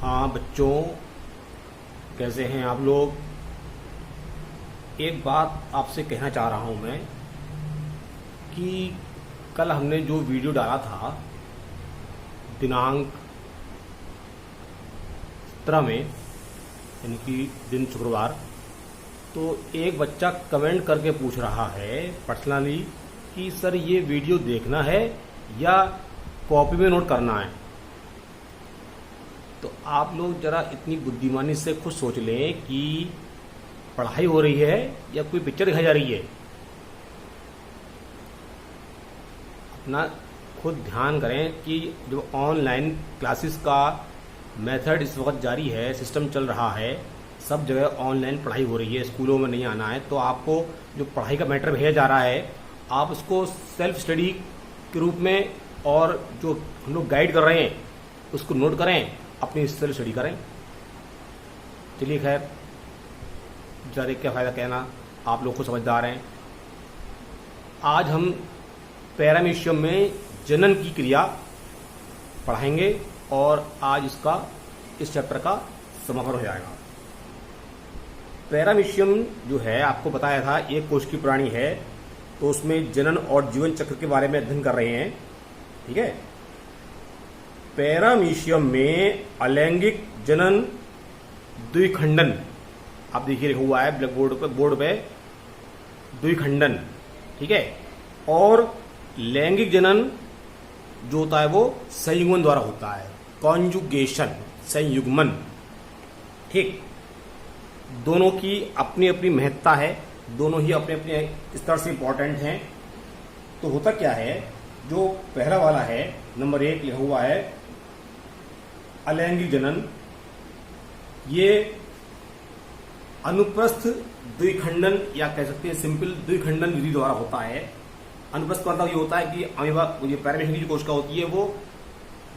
हाँ बच्चों, कैसे हैं आप लोग। एक बात आपसे कहना चाह रहा हूँ मैं कि कल हमने जो वीडियो डाला था दिनांक 17 में, यानी कि दिन शुक्रवार, तो एक बच्चा कमेंट करके पूछ रहा है पर्सनली कि सर ये वीडियो देखना है या कॉपी में नोट करना है। तो आप लोग जरा इतनी बुद्धिमानी से खुद सोच लें कि पढ़ाई हो रही है या कोई पिक्चर दिखाई जा रही है। अपना खुद ध्यान करें कि जो ऑनलाइन क्लासेस का मेथड इस वक्त जारी है, सिस्टम चल रहा है, सब जगह ऑनलाइन पढ़ाई हो रही है, स्कूलों में नहीं आना है। तो आपको जो पढ़ाई का मैटर भेजा जा रहा है, आप उसको सेल्फ स्टडी के रूप में और जो हम लोग गाइड कर रहे हैं उसको नोट करें, अपनी सेल्फ स्टडी करें। चलिए खैर, ज़्यादा क्या फ़ायदा कहना, आप लोग को समझदार हैं। आज हम पैरामीशियम में जनन की क्रिया पढ़ाएंगे और आज इस चैप्टर का समापन हो जाएगा। पैरामीशियम जो है आपको बताया था एक कोश की प्राणी है, तो उसमें जनन और जीवन चक्र के बारे में अध्ययन कर रहे हैं। ठीक है, पैरामीशियम में अलैंगिक जनन द्विखंडन, आप देखिए लिखा हुआ है ब्लैक बोर्ड पे द्विखंडन। ठीक है, और लैंगिक जनन जो होता है वो संयुग्मन द्वारा होता है, कॉन्जुगेशन, संयुग्मन। ठीक, दोनों की अपनी अपनी महत्ता है, दोनों ही अपने अपने स्तर से इंपॉर्टेंट हैं। तो होता क्या है, जो पहला वाला है नंबर 1 लिखा हुआ है अलैंगिक जनन, ये अनुप्रस्थ द्विखंडन या कह सकते हैं सिंपल द्विखंडन विधि द्वारा होता है। अनुप्रस्थ का मतलब ये होता है कि अमीबा, ये पैरामीशियम की जो कोशिका होती है वो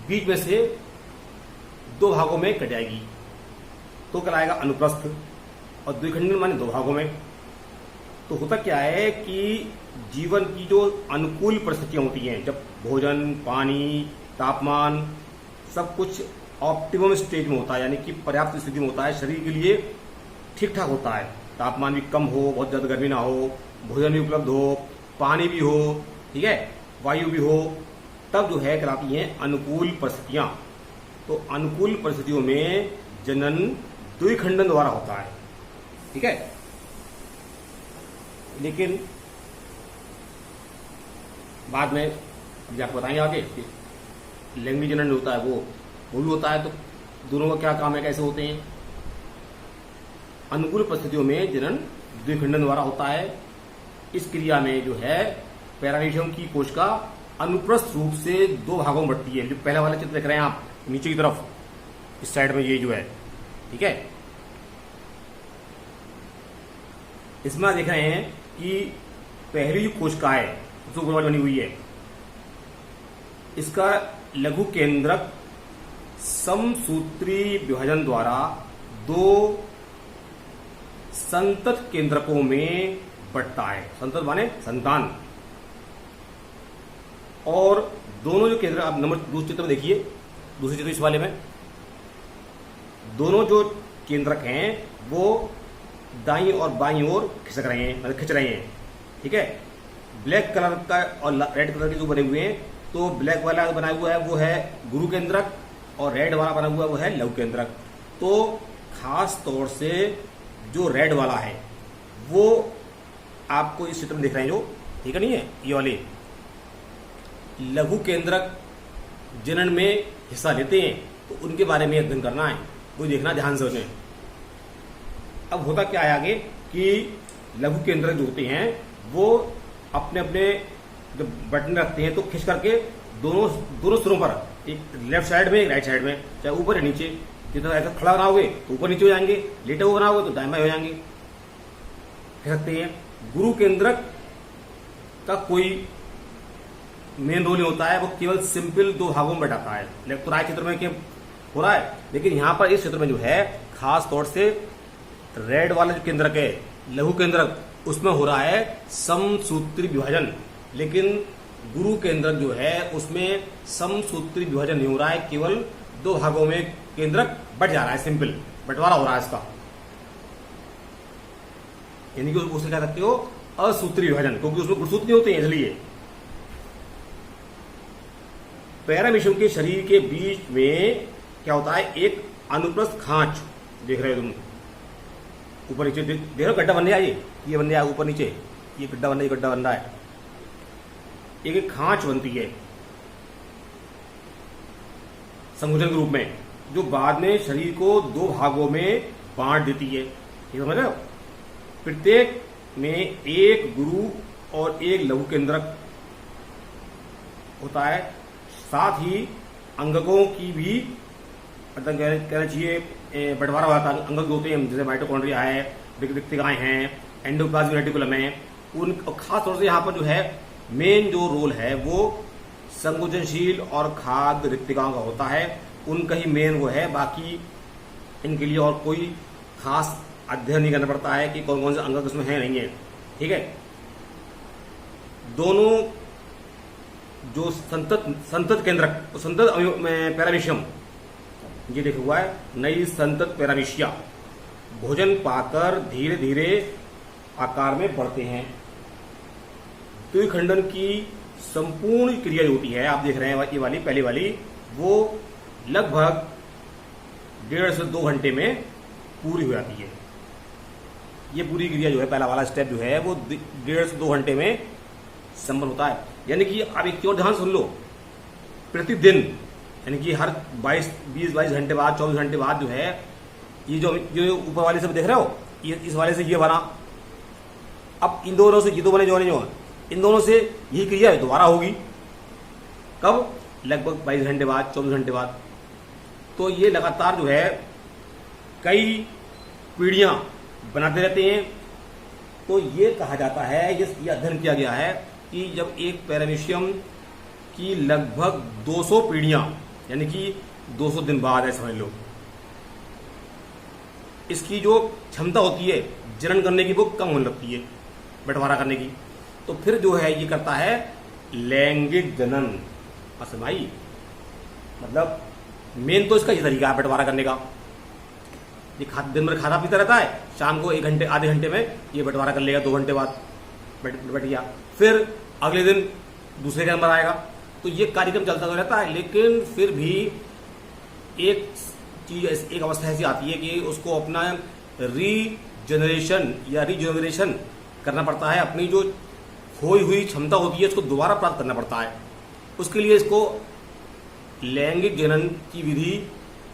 बीच में से 2 भागों में कट जाएगी, तो कहलाएगा अनुप्रस्थ। और द्विखंडन माने 2 भागों में। तो होता क्या है कि जीवन की जो अनुकूल परिस्थितियां होती हैं, जब भोजन, पानी, तापमान सब कुछ ऑप्टिमम स्टेज में होता है, यानी कि पर्याप्त स्थिति में होता है, शरीर के लिए ठीक ठाक होता है, तापमान भी कम हो, बहुत ज्यादा गर्मी ना हो, भोजन भी उपलब्ध हो, पानी भी हो, ठीक है, वायु भी हो, तब जो है कहलाती हैं अनुकूल परिस्थितियां। तो अनुकूल परिस्थितियों में जनन द्विखंडन द्वारा होता है। ठीक है, लेकिन बाद में अभी आपको बताएंगे आगे कि लैंगिक जनन होता है वो भी होता है। तो दोनों का क्या काम है, कैसे होते हैं। अनुकूल परिस्थितियों में जनन द्विखंडन द्वारा होता है। इस क्रिया में जो है पैरामीशियम की कोशिका अनुप्रस्थ रूप से 2 भागों में बढ़ती है। जो पहला वाला चित्र देख रहे हैं आप नीचे की तरफ, इस साइड में ये जो है, ठीक है, इसमें आप देख रहे हैं कि पहली जो कोशिका है जो ऊपर वाली बनी हुई है, इसका लघु केंद्रक समसूत्री विभाजन द्वारा 2 संतत केंद्रकों में बढ़ता है। संतत माने संतान। और दोनों जो केंद्र, आप नंबर दूसरे चित्र में देखिए, दूसरे चित्र इस वाले में, दोनों जो केंद्रक हैं वो दाईं और बाईं ओर खिसक रहे हैं, मतलब खिंच रहे हैं। ठीक है, ब्लैक कलर का और रेड कलर के जो बने हुए हैं, तो ब्लैक वाला बना हुआ है वो है गुरु केंद्रक और रेड वाला बना हुआ है वो है लघु केंद्रक। तो खास तौर से जो रेड वाला है वो आपको इस चित्र में दिख रहे हैं, जो ठीक है नहीं है, ये वाले लघु केंद्रक जनन में हिस्सा लेते हैं, तो उनके बारे में अध्ययन करना है, वो देखना ध्यान से उन्हें। अब होता क्या है आगे कि लघु केंद्रक जो होते हैं वो अपने अपने जब बटन रखते हैं तो खींच करके दोनों सिरों पर, एक लेफ्ट साइड में एक राइट साइड में, चाहे ऊपर या नीचे, जितना ऐसा खड़ा बनाओगे तो ऊपर नीचे हो जाएंगे, लेटे हुए बनाओगे तो दाएं बाएं हो जाएंगे, कह सकते हैं। गुरु केंद्रक का कोई मेन रोल नहीं होता है, वो केवल सिंपल 2 भागों में बैठाता है। तो राइट चित्र में क्या हो रहा है, लेकिन यहां पर इस चित्र में जो है खास तौर से रेड वाला जो केंद्रक है लघु केंद्रक, उसमें हो रहा है समसूत्री विभाजन। लेकिन गुरु केंद्रक जो है उसमें समसूत्री विभाजन नहीं हो रहा है, केवल दो भागों में केंद्रक बट जा रहा है, सिंपल बंटवारा हो रहा है इसका, यानी कि उसे कह सकते हो असूत्री विभाजन, क्योंकि उसमें गुणसूत्र नहीं होते हैं इसलिए। पैरामीशियम के शरीर के बीच में क्या होता है, एक अनुप्रस्थ खांच, देख रहे हो तुम ऊपर नीचे देख रहे हो, गड्ढा बन रहा है, ये बन रहा है ऊपर नीचे, ये गड्ढा बन रहा है, ये गड्ढा बन रहा है, एक खांच बनती है संकुचन के रूप में, जो बाद में शरीर को दो भागों में बांट देती है, ठीक समझ रहे हो। प्रत्येक में एक गुरु और एक लघु केंद्रक होता है, साथ ही अंगकों की भी मतलब कहना चाहिए बंटवारा होता है। अंगक होते हैं जैसे माइटोकॉन्ड्रिया है, रिक्तिकाएं हैं, एंडोप्लाज्मिक रेटिकुलम है, उन खास तौर से यहाँ पर जो है मेन जो रोल है वो संकुचनशील और खाद्य रिक्तिकाओं का होता है, उनका ही मेन वो है। बाकी इनके लिए और कोई खास अध्ययन नहीं करना पड़ता है कि कौन कौन से अंगक इसमें है नहीं है, ठीक है। दोनों जो संतत केंद्रक, संतत पैरामीशियम, ये लिखा हुआ है नई संतत पैरामीशिया, भोजन पाकर धीरे धीरे आकार में बढ़ते हैं। द्विखंडन की संपूर्ण क्रिया जो होती है, आप देख रहे हैं ये वाली पहली वाली, वो लगभग 1.5 से 2 घंटे में पूरी हो जाती है। ये पूरी क्रिया जो है, पहला वाला स्टेप जो है वो 1.5 से 2 घंटे में संपन्न होता है। यानी कि आप एक और ध्यान सुन लो, प्रतिदिन यानी कि हर 20-22 घंटे बाद, 24 घंटे बाद जो है, ये जो ऊपर वाले सब देख रहे हो, ये इस वाले से ये बना, अब इन दोनों से ये दो बने जो इन दोनों से यही क्रिया दोबारा होगी, कब, लगभग 22 घंटे बाद, 24 घंटे बाद। तो ये लगातार जो है कई पीढ़ियां बनाते रहते हैं। तो ये कहा जाता है, ये अध्ययन किया गया है कि जब एक पैरामीशियम की लगभग 200 पीढ़ियां, यानी कि 200 दिन बाद है समझ लो, इसकी जो क्षमता होती है जनन करने की वो कम होने लगती है, बंटवारा करने की। तो फिर जो है ये करता है लैंगिक जनन। असमाई मतलब मेन तो इसका ये तरीका है बंटवारा करने का। ये दिन भर खाता पीता रहता है, शाम को 1 घंटे आधे घंटे में ये बंटवारा कर लेगा, 2 घंटे बाद बैठ गया, फिर अगले दिन दूसरे के नंबर आएगा। तो ये कार्यक्रम चलता तो रहता है, लेकिन फिर भी एक चीज, एक अवस्था ऐसी आती है कि उसको अपना रीजनरेशन या रीजनरेशन करना पड़ता है, अपनी जो खोई हुई क्षमता होती है उसको दोबारा प्राप्त करना पड़ता है। उसके लिए इसको लैंगिक जनन की विधि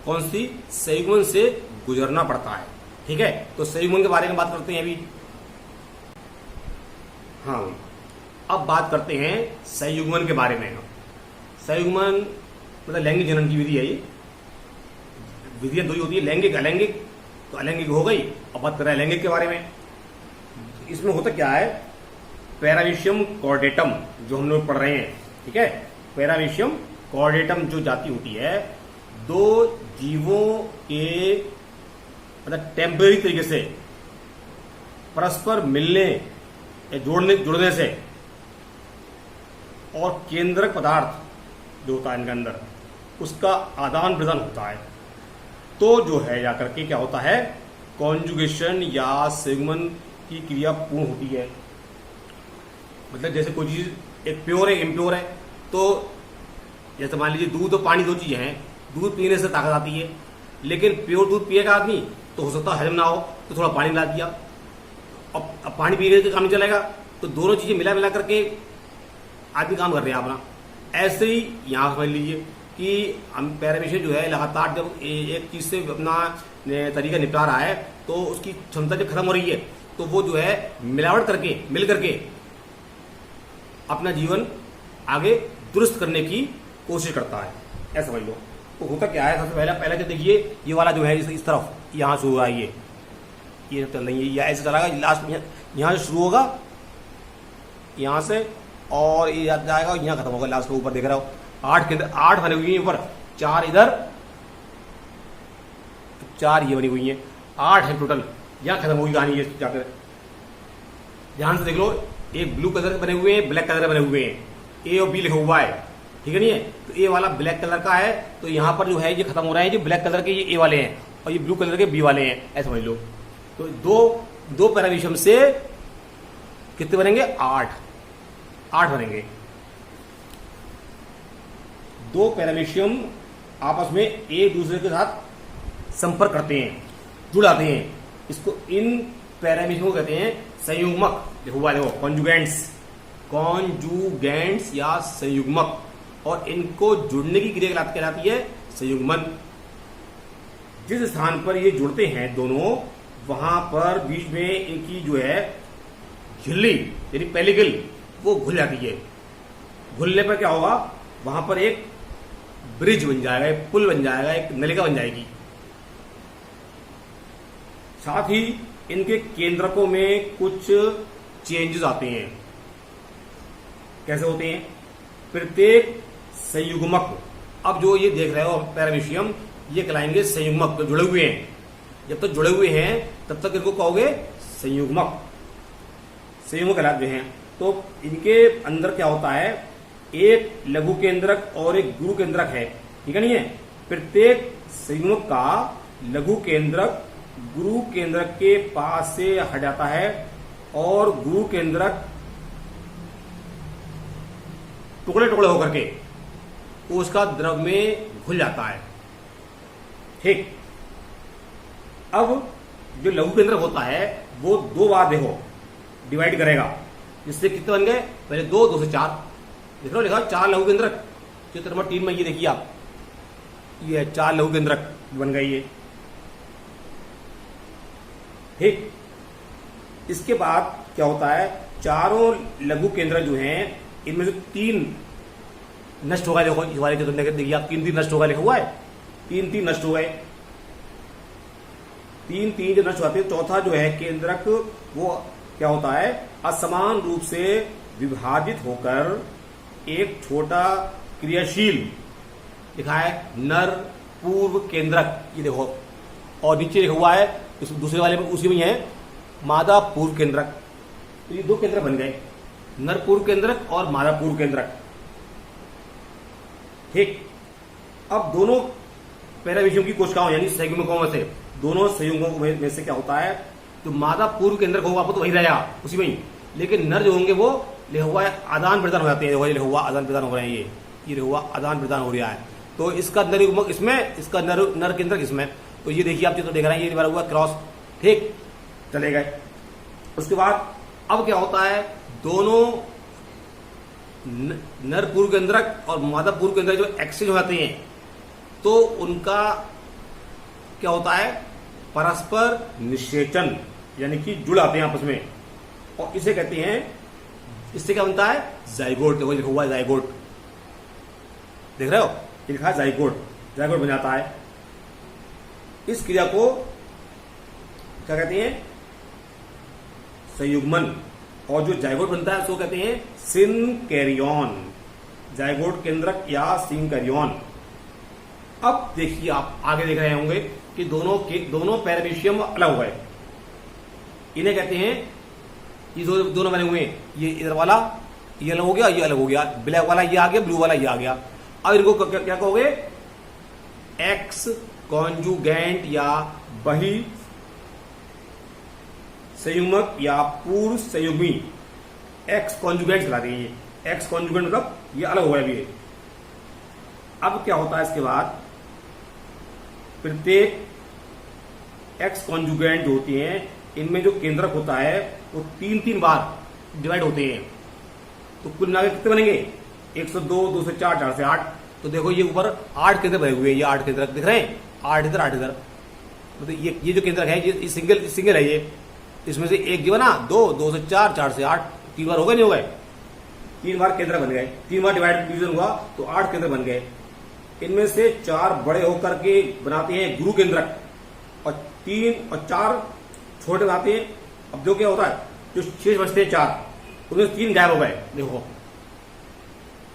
कौन सी, संयुग्मन से गुजरना पड़ता है, ठीक है। तो संयुग्मन के बारे में बात करते हैं अभी। हाँ, अब बात करते हैं संयुग्मन के बारे में। संयुग्मन मतलब लैंगिक जनन की विधि है। ये विधियां दो ही होती है, लैंगिक अलैंगिक। तो अलैंगिक हो गई, अब बात कर रहे हैं लैंगिक के बारे में। इसमें होता क्या है, पैरामीशियम कॉर्डेटम जो हम लोग पढ़ रहे हैं, ठीक है, पैरामीशियम कॉर्डेटम जो जाति होती है, दो जीवों के मतलब टेम्पररी तरीके से परस्पर मिलने या जुड़ने से और केंद्रक पदार्थ जो होता है इनके अंदर, उसका आदान प्रदान होता है। तो जो है जाकर के क्या होता है, कॉन्जुगेशन या संयुग्मन की क्रिया पूर्ण होती है। मतलब जैसे कोई चीज एक प्योर है, इम्प्योर है, तो जैसे मान लीजिए दूध और पानी दो चीजें हैं, दूध पीने से ताकत आती है, लेकिन प्योर दूध पिएगा आदमी तो हो सकता है हजम ना हो, तो थोड़ा पानी मिला दिया, अब पानी पीने का काम नहीं चलेगा, तो दोनों चीजें मिला करके आदमी काम कर रहे हैं अपना। ऐसे ही यहाँ समझ लीजिए कि हम पैरामीशियम जो है लगातार जब एक चीज से अपना तरीका निपटा रहा है, तो उसकी क्षमता जब खत्म हो रही है, तो वो जो है मिलावट करके मिल करके अपना जीवन आगे दुरुस्त करने की कोशिश करता है, ऐसा समझ लो। तो होता क्या है, सबसे पहले क्या देखिए, ये वाला जो है इस तरफ यहाँ से हुआ, ये चल रही है, या ऐसे चलागा, लास्ट में यहाँ से शुरू होगा यहाँ से, और ये जाएगा यहाँ खत्म होगा लास्ट में। ऊपर देख रहा हो 8 के अंदर 8 बनी हुई है, ऊपर 4 इधर, 4 ये बनी हुई है, 8 है टोटल। यहाँ खत्म होगी कहानी, ये जाकर ध्यान से देख लो। एक ब्लू कलर बने हुए हैं, ब्लैक कलर बने हुए हैं, ए और बी लिखा हुआ है, ठीक है नहीं है। तो ए वाला ब्लैक कलर का है, तो यहाँ पर जो है ये खत्म हो रहा है, जो ब्लैक कलर के ये ए वाले हैं और ये ब्लू कलर के बी वाले हैं, ऐसे समझ लो। तो दो पैरामीशियम से कितने बनेंगे? 8 बनेंगे। दो पैरामीशियम आपस में एक दूसरे के साथ संपर्क करते हैं, जुड़ जाते हैं, इसको इन पैरामीशियम को कहते हैं संयुग्मक। देखो कॉन्जुगेंट्स या संयुग्मक, और इनको जुड़ने की क्रिया कहलाती है संयुग्मन। जिस स्थान पर ये जुड़ते हैं दोनों, वहां पर बीच में इनकी जो है झिल्ली यानी पेलिकल वो घुल जाती है। घुलने पर क्या होगा? वहां पर एक ब्रिज बन जाएगा, एक पुल बन जाएगा, एक नलिका बन जाएगी। साथ ही इनके केंद्रकों में कुछ चेंजेस आते हैं। कैसे होते हैं? प्रत्येक संयुग्मक, अब जो ये देख रहे हो पैरामीशियम, ये कहलाएंगे संयुग्मक, तो जुड़े हुए हैं। जब तक जुड़े हुए हैं तब तक इनको कहोगे संयुग्मक कहलाते हैं। तो इनके अंदर क्या होता है? एक लघु केंद्रक और एक गुरु केंद्रक है, ठीक है नहीं है। प्रत्येक संयुग्मक का लघु केंद्रक गुरु केंद्रक के पास से हट जाता है और गुरु केंद्रक टुकड़े टुकड़े होकर के उसका द्रव में घुल जाता है। ठीक, अब जो लघु केंद्रक होता है वो 2 बार देखो डिवाइड करेगा, जिससे कितने बन गए? पहले 2 से 4, देख लो लिखा 4 लघु केंद्रक। चित्र नंबर 3 में ये देखिए आप, ये 4 लघु केंद्रक बन गए ये। ठीक, इसके बाद क्या होता है? चारों लघु केंद्रक जो हैं, इनमें से 3 नष्ट हो गए। देखो इस वाले चित्र में देखिए आप, 3 नष्ट हो गए लिखा हुआ है, 3 नष्ट हो गए। 3 जो नष्ट होते हैं, चौथा जो है केंद्रक वो क्या होता है? असमान रूप से विभाजित होकर एक छोटा क्रियाशील लिखा है नर पूर्व केंद्रक, ये देखो, और नीचे लिखा हुआ है इस दूसरे वाले में उसी में है मादा पूर्व केंद्रक। तो ये 2 केंद्रक बन गए, नर पूर्व केंद्रक और मादा पूर्व केंद्रक। ठीक, अब दोनों पैरामीशियम की कोशिकाओं यानी संयुग्मकों में से, दोनों संयुग्मकों में से क्या होता है? तो मादा पूर्व केंद्रक होगा वो तो वही रहेगा उसी में ही, लेकिन नर जो होंगे वो लिखा हुआ है आदान प्रदान हो जाते हैं। लिखा हुआ आदान प्रदान हो रहे हैं, ये लिखा हुआ आदान प्रदान हो रहा है। तो इसका नर युग्मक इसमें, इसका नर केंद्रक इसमें। तो ये देखिए आप चित्र देख रहे हैं, ये बना हुआ क्रॉस। ठीक, चले गए। उसके बाद अब क्या होता है? दोनों नर पूर्व केंद्रक और मादा पूर्व केंद्रक जो एक्सचेंज हो जाते हैं, तो उनका क्या होता है? परस्पर निषेचन, यानी कि जुड़ आते हैं आपस में, और इसे कहते हैं, इससे क्या बनता है? जाइगोट। देखो लिखा हुआ है जाइगोट, देख रहे हो, ये लिखा है जाइगोट, जाइगोट बन जाता है। इस क्रिया को क्या कहते हैं? संयुग्मन। और जो जाइगोट बनता है उसको कहते हैं सिनकैरियन, जाइगोट केंद्रक या सिनकैरियन। अब देखिए आप आगे देख रहे होंगे कि दोनों पैरामीशियम अलग हो गए। इन्हें कहते हैं, ये दोनों बने हुए हैं, ये इधर वाला ये अलग हो गया, ये अलग हो गया, ब्लैक वाला ये आ गया, ब्लू वाला ये आ गया। अब इनको क्या कहोगे? एक्स कॉन्जुगेंट या बही संयुग्मक या पूर्व संयुग्मी, एक्स कॉन्जुगेंट चला देंगे। एक्स कॉन्जुगेंट मतलब ये अलग हो गया अभी। अब क्या होता है इसके बाद? प्रत्येक एक्स कॉन्जुगेंट जो होती हैं, इनमें जो केंद्रक होता है वो 3 बार डिवाइड होते हैं। तो कुल मिलाकर कितने बनेंगे? 102, 2 से 4, 4 से 8। तो देखो ये ऊपर 8 केंद्र बने हुए हैं, ये 8 केंद्रक दिख रहे हैं, 8 इधर 8 इधर। तो ये जो केंद्रक है ये सिंगल है। ये इसमें से एक जो है ना 2 से 4, 4 से 8, 3 बार हो गए, नहीं हो गए? 3 बार केंद्र बन गए, 3 बार डिवीजन हुआ तो 8 केंद्र बन गए। इनमें से 4 बड़े होकर के बनाते हैं गुरु केंद्रक, और 3 और 4 छोटे बनाते हैं। अब जो क्या होता है, जो शेष बचते हैं 4, उनमें 3 गायब हो गए। देखो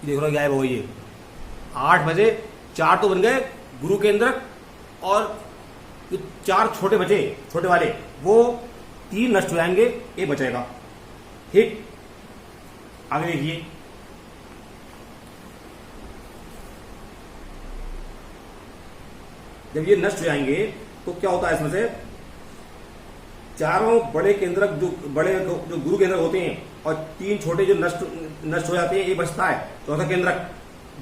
देख लो गायब हो गई। 8 बजे 4 तो बन गए गुरु केंद्रक, और जो 4 छोटे बचे, छोटे वाले, वो 3 नष्ट हो जाएंगे, एक बचेगा। ठीक, आगे देखिए। जब ये नष्ट हो जाएंगे तो क्या होता है इसमें से चारों बड़े केंद्रक जो गुरु केंद्रक होते हैं और 3 छोटे जो नष्ट हो जाते हैं, ये बचता है चौथा केंद्रक,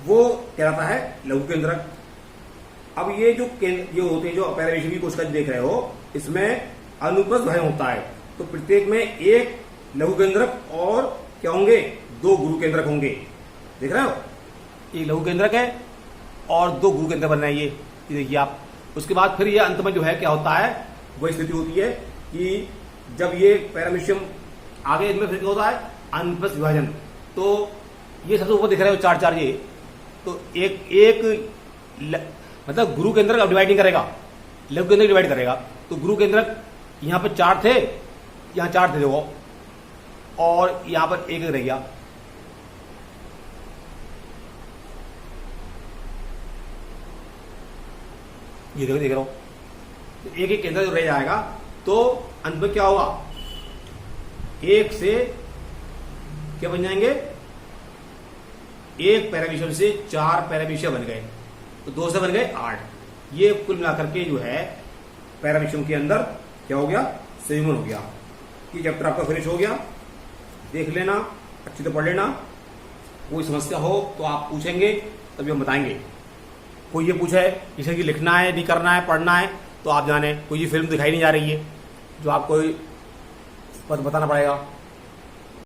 वो कहलाता है लघु केंद्रक। अब ये जो होते हैं, जो पैराविषमी कोशिका देख रहे हो, इसमें अनुप्रस्थ भय होता है। तो प्रत्येक में एक लघु केंद्रक और क्या होंगे, 2 गुरु केंद्रक होंगे। देख रहे हो, ये लघु केंद्रक है और 2 गुरु केंद्रक बन रहे हैं। ये देखिए आप। उसके बाद फिर ये अंत में जो है क्या होता है, वही स्थिति होती है कि जब ये पैरामीशियम आगे, इनमें फिर क्या होता है, अनुप्रस्थ विभाजन। तो ये सबसे ऊपर दिख रहे हो 4 ये, तो एक मतलब गुरु केंद्रक अब डिवाइड नहीं करेगा, लघु केंद्रक डिवाइड करेगा। तो गुरु केंद्रक यहां पर 4 थे, यहां 4 थे देखो, और यहां पर एक रह गया। ये देखो, देख रहा हूं, तो एक केंद्र जो रह जाएगा, तो अंत में क्या होगा, 1 से क्या बन जाएंगे, 1 पैरामीशियम से 4 पैरामीशियम बन गए, तो 2 से बन गए 8। ये कुल मिलाकर के जो है पैरामीशियम के अंदर क्या हो गया, संयुग्मन हो गया। ये चैप्टर आपका फिनिश हो गया। देख लेना, अच्छी तो पढ़ लेना। कोई समस्या हो तो आप पूछेंगे, तभी हम बताएंगे। कोई ये पूछे इसे कि लिखना है, नहीं करना है, पढ़ना है, तो आप जाने कोई ये फिल्म दिखाई नहीं जा रही है जो आपको बताना पड़ेगा।